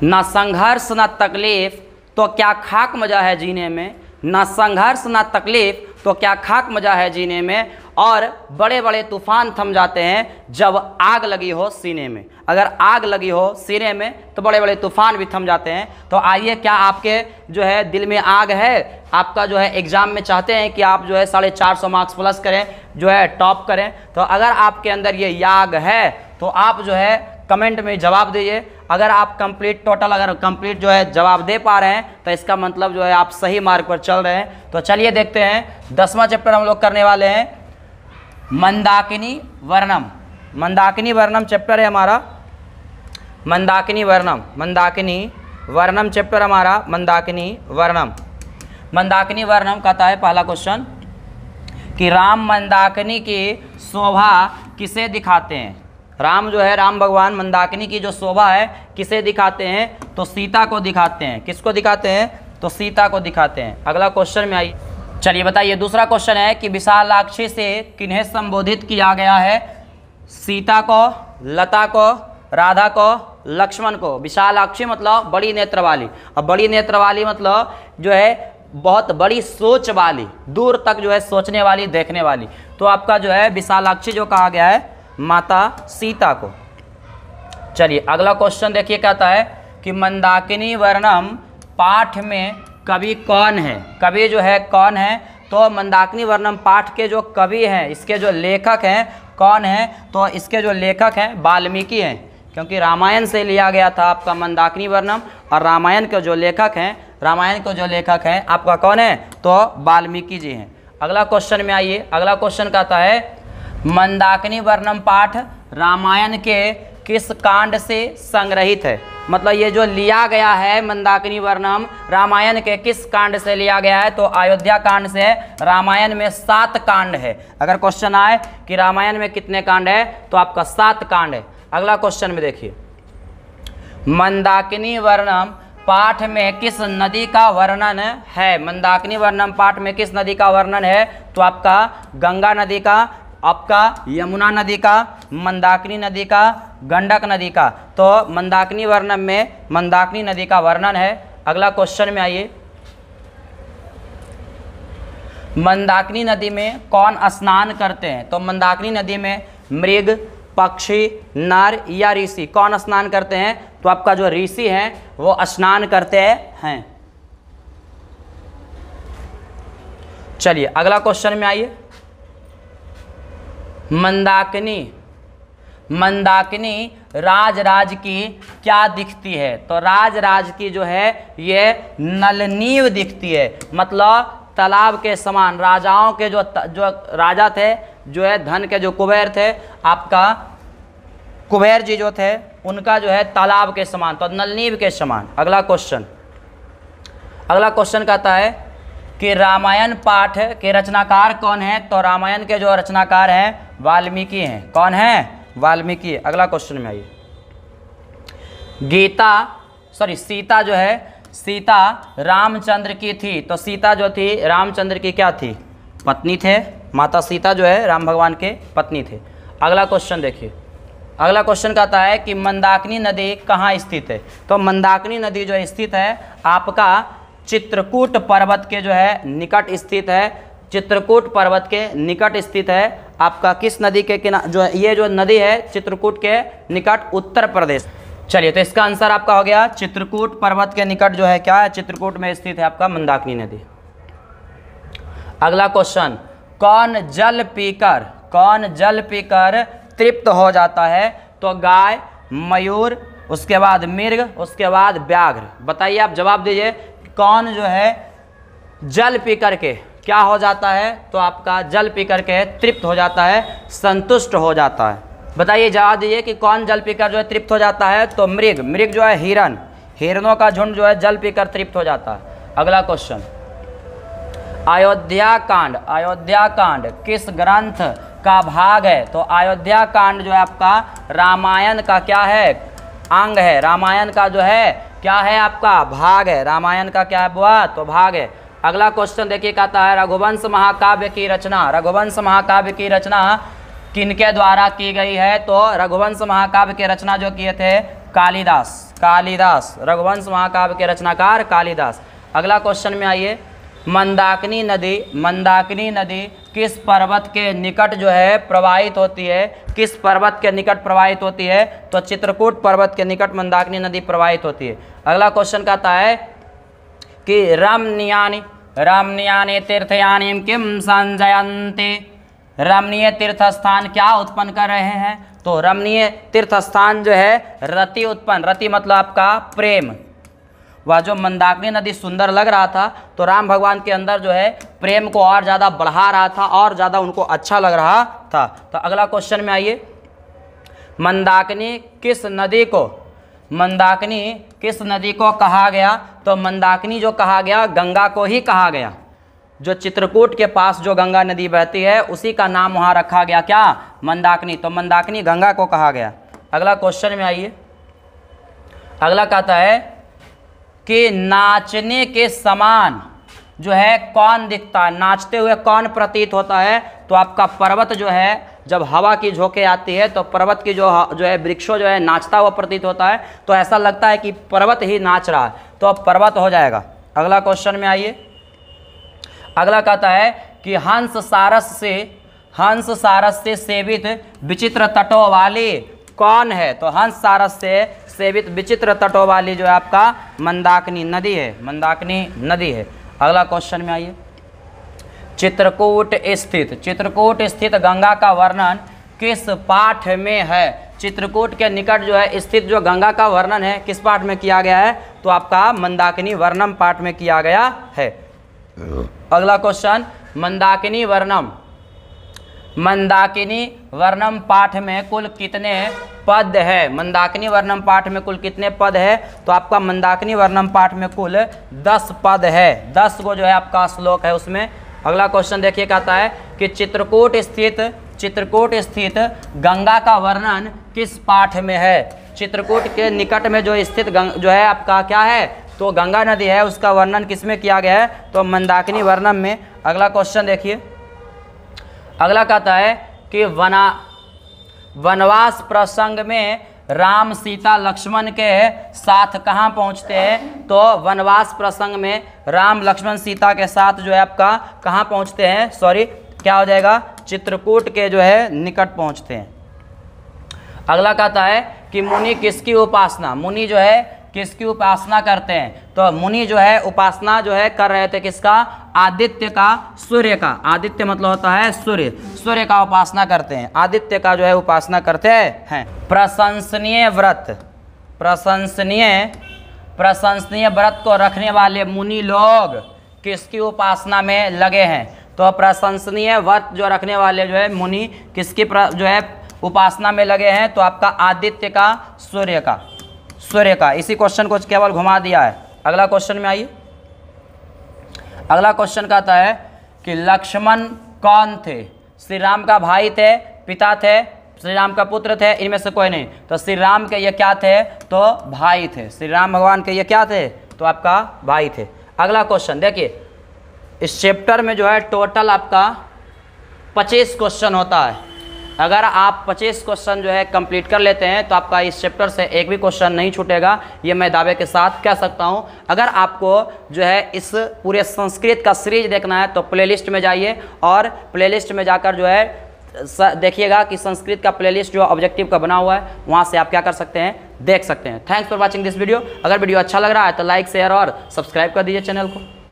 ना संघर्ष ना तकलीफ तो क्या खाक मजा है जीने में, ना संघर्ष ना तकलीफ तो क्या खाक मजा है जीने में, और बड़े बड़े तूफान थम जाते हैं जब आग लगी हो सीने में। अगर आग लगी हो सीने में तो बड़े बड़े तूफान भी थम जाते हैं। तो आइए, क्या आपके जो है दिल में आग है, आपका जो है एग्ज़ाम में चाहते हैं कि आप जो है 450 मार्क्स प्लस करें, जो है टॉप करें, तो अगर आपके अंदर ये आग है तो आप जो है कमेंट में जवाब दीजिए। अगर आप कंप्लीट जो है जवाब दे पा रहे हैं तो इसका मतलब जो है आप सही मार्ग पर चल रहे हैं। तो चलिए देखते हैं, 10वां चैप्टर हम लोग करने वाले हैं मंदाकिनी वर्णम। मंदाकिनी वर्णम चैप्टर है हमारा, मंदाकिनी वर्णम चैप्टर हमारा, मंदाकिनी वर्णम। मंदाकिनी वर्णम कहता है पहला क्वेश्चन कि राम मंदाकिनी की शोभा किसे दिखाते हैं। राम जो है, राम भगवान मंदाकिनी की जो शोभा है किसे दिखाते हैं, तो सीता को दिखाते हैं। किसको दिखाते हैं, तो सीता को दिखाते हैं। अगला क्वेश्चन में आइए, चलिए बताइए। दूसरा क्वेश्चन है कि विशालाक्षी से किन्हें संबोधित किया गया है, सीता को, लता को, राधा को, लक्ष्मण को। विशालाक्षी मतलब बड़ी नेत्र वाली, और बड़ी नेत्र वाली मतलब जो है बहुत बड़ी सोच वाली, दूर तक जो है सोचने वाली, देखने वाली। तो आपका जो है विशालाक्षी जो कहा गया है माता सीता को। चलिए अगला क्वेश्चन देखिए, कहता है कि मंदाकिनी वर्णम पाठ में कवि कौन है। कवि जो है कौन है, तो मंदाकिनी वर्णम पाठ के जो कवि हैं, इसके जो लेखक हैं कौन हैं, तो इसके जो लेखक हैं वाल्मीकि हैं, क्योंकि रामायण से लिया गया था आपका मंदाकिनी वर्णम, और रामायण के जो लेखक हैं आपका कौन है, तो वाल्मीकि जी हैं। अगला क्वेश्चन में आइए। अगला क्वेश्चन कहता है मंदाकिनी वर्णम पाठ रामायण के किस कांड से संग्रहित है। मतलब ये जो लिया गया है मंदाकिनी वर्णम रामायण के किस कांड से लिया गया है, तो अयोध्या कांड से। रामायण में 7 कांड है। अगर क्वेश्चन आए कि रामायण में कितने कांड है, तो आपका 7 कांड है। अगला क्वेश्चन में देखिए, मंदाकिनी वर्णम पाठ में किस नदी का वर्णन है। मंदाकिनी वर्णम पाठ में किस नदी का वर्णन है, तो आपका गंगा नदी का, आपका यमुना नदी का, मंदाकिनी नदी का, गंडक नदी का। तो मंदाकिनी वर्णन में मंदाकिनी नदी का वर्णन है। अगला क्वेश्चन में आइए, मंदाकिनी नदी में कौन स्नान करते हैं। तो मंदाकिनी नदी में मृग, पक्षी, नर या ऋषि कौन स्नान करते हैं, तो आपका जो ऋषि हैं वो स्नान करते हैं। चलिए अगला क्वेश्चन में आइए, मंदाकिनी राज की क्या दिखती है। तो राज की जो है ये नलनीव दिखती है, मतलब तालाब के समान। राजाओं के जो राजा थे, जो है धन के जो कुबेर थे, आपका कुबेर जी जो थे, उनका जो है तालाब के समान, तो नलनीव के समान। अगला क्वेश्चन कहता है कि रामायण पाठ के रचनाकार कौन है। तो रामायण के जो रचनाकार हैं वाल्मीकि हैं। कौन है, वाल्मीकि। अगला क्वेश्चन में आइए, सीता जो है, सीता रामचंद्र की थी। तो सीता जो थी रामचंद्र की क्या थी, पत्नी थे। माता सीता जो है राम भगवान के पत्नी थे। अगला क्वेश्चन देखिए। अगला क्वेश्चन कहता है कि मंदाकिनी नदी कहाँ स्थित है। तो मंदाकिनी नदी जो स्थित है आपका चित्रकूट पर्वत के जो है निकट स्थित है। चित्रकूट पर्वत के निकट स्थित है। आपका किस नदी के किनारे, जो है ये जो नदी है चित्रकूट के निकट, उत्तर प्रदेश। चलिए तो इसका आंसर आपका हो गया चित्रकूट पर्वत के निकट जो है क्या है, चित्रकूट में स्थित है आपका मंदाकिनी नदी। अगला क्वेश्चन, कौन जल पीकर तृप्त हो जाता है। तो गाय, मयूर, उसके बाद मृग, उसके बाद व्याघ्र। बताइए, आप जवाब दीजिए, कौन जो है जल पी करके क्या हो जाता है। तो आपका जल पी करके तृप्त हो जाता है, संतुष्ट हो जाता है। बताइए, जवाब दीजिए कि कौन जल पीकर जो है तृप्त हो जाता है। तो मृग जो है हिरणों का झुंड जो है जल पीकर तृप्त हो जाता है। अगला क्वेश्चन, अयोध्या कांड किस ग्रंथ का भाग है। तो अयोध्या कांड जो है आपका रामायण का क्या है, अंग है। रामायण का जो है क्या है, आपका भाग है। रामायण का क्या है बुआ, तो भाग है। अगला क्वेश्चन देखिए, कहता है रघुवंश महाकाव्य की रचना किनके द्वारा की गई है। तो रघुवंश महाकाव्य की रचना जो किए थे कालिदास। कालिदास, रघुवंश महाकाव्य के रचनाकार कालिदास। अगला क्वेश्चन में आइए, मंदाकिनी नदी किस पर्वत के निकट जो है प्रवाहित होती है? किस पर्वत के निकट प्रवाहित होती है? तो चित्रकूट पर्वत के निकट मंदाकिनी नदी प्रवाहित होती है। अगला क्वेश्चन कहता है कि रमणीयानि तीर्थयानि किम संजयन्ति। रमणीय तीर्थ स्थान क्या उत्पन्न कर रहे हैं? तो रमणीय तीर्थ स्थान जो है रति उत्पन्न, रति मतलब आपका प्रेम। वह जो मंदाकिनी नदी सुंदर लग रहा था तो राम भगवान के अंदर जो है प्रेम को और ज़्यादा बढ़ा रहा था, और ज़्यादा उनको अच्छा लग रहा था। तो अगला क्वेश्चन में आइए, मंदाकिनी किस नदी को कहा गया? तो मंदाकिनी जो कहा गया गंगा को ही कहा गया। जो चित्रकूट के पास जो गंगा नदी बहती है उसी का नाम वहाँ रखा गया, क्या? मंदाकिनी। तो मंदाकिनी गंगा को कहा गया। अगला क्वेश्चन में आइए, अगला कहता है कि नाचने के समान जो है कौन दिखता है? नाचते हुए कौन प्रतीत होता है? तो आपका पर्वत जो है, जब हवा की झोंके आती है तो पर्वत की जो है वृक्षों जो है नाचता हुआ प्रतीत होता है, तो ऐसा लगता है कि पर्वत ही नाच रहा है, तो अब पर्वत हो जाएगा। अगला क्वेश्चन में आइए, अगला कहता है कि हंस सारस से सेवित विचित्र तटों वाली कौन है? तो हंस सारस से सेवित विचित्र तटों वाली जो है आपका मंदाकिनी नदी है। अगला क्वेश्चन में आइए, चित्रकूट स्थित गंगा का वर्णन किस पाठ में है? चित्रकूट के निकट जो है स्थित जो गंगा का वर्णन है किस पाठ में किया गया है? तो आपका मंदाकिनी वर्णम पाठ में किया गया है। अगला क्वेश्चन, मंदाकिनी वर्णम पाठ में कुल कितने पद है? मंदाकिनी वर्णम पाठ में कुल कितने पद है? तो आपका मंदाकिनी वर्णम पाठ में कुल 10 पद है, 10 को जो है आपका श्लोक है उसमें। अगला क्वेश्चन देखिए, कहता है कि चित्रकूट स्थित गंगा का वर्णन किस पाठ में है? चित्रकूट के निकट में जो स्थित जो है आपका क्या है? तो गंगा नदी है, उसका वर्णन किस में किया गया है? तो मंदाकिनी वर्णम में। अगला क्वेश्चन देखिए, अगला कहता है कि वनवास प्रसंग में राम सीता लक्ष्मण के साथ कहाँ पहुँचते हैं? तो वनवास प्रसंग में राम लक्ष्मण सीता के साथ जो है आपका कहाँ पहुँचते हैं? क्या हो जाएगा? चित्रकूट के जो है निकट पहुँचते हैं। अगला कहता है कि मुनि जो है किसकी उपासना करते हैं? तो मुनि जो है उपासना जो है कर रहे थे किसका? आदित्य का, सूर्य का। आदित्य मतलब होता है सूर्य का उपासना करते हैं, आदित्य का जो है उपासना करते हैं। प्रशंसनीय व्रत को रखने वाले मुनि लोग किसकी उपासना में लगे हैं? तो प्रशंसनीय व्रत जो रखने वाले जो है मुनि किसकी जो है उपासना में लगे हैं? तो आपका आदित्य का, सूर्य का। इसी क्वेश्चन को केवल घुमा दिया है। अगला क्वेश्चन में आइए, अगला क्वेश्चन कहता है कि लक्ष्मण कौन थे? श्री राम का भाई थे, पिता थे, श्री राम का पुत्र थे, इनमें से कोई नहीं। तो श्री राम के ये क्या थे? तो भाई थे। श्री राम भगवान के ये क्या थे? तो आपका भाई थे। अगला क्वेश्चन देखिए, इस चैप्टर में जो है टोटल आपका 25 क्वेश्चन होता है। अगर आप 25 क्वेश्चन जो है कंप्लीट कर लेते हैं तो आपका इस चैप्टर से एक भी क्वेश्चन नहीं छूटेगा, ये मैं दावे के साथ कह सकता हूँ। अगर आपको जो है इस पूरे संस्कृत का सीरीज देखना है तो प्लेलिस्ट में जाइए, और प्लेलिस्ट में जाकर जो है देखिएगा कि संस्कृत का प्लेलिस्ट जो ऑब्जेक्टिव का बना हुआ है, वहाँ से आप क्या कर सकते हैं? देख सकते हैं। Thanks for watching this video. अगर वीडियो अच्छा लग रहा है तो लाइक, शेयर और सब्सक्राइब कर दीजिए चैनल को।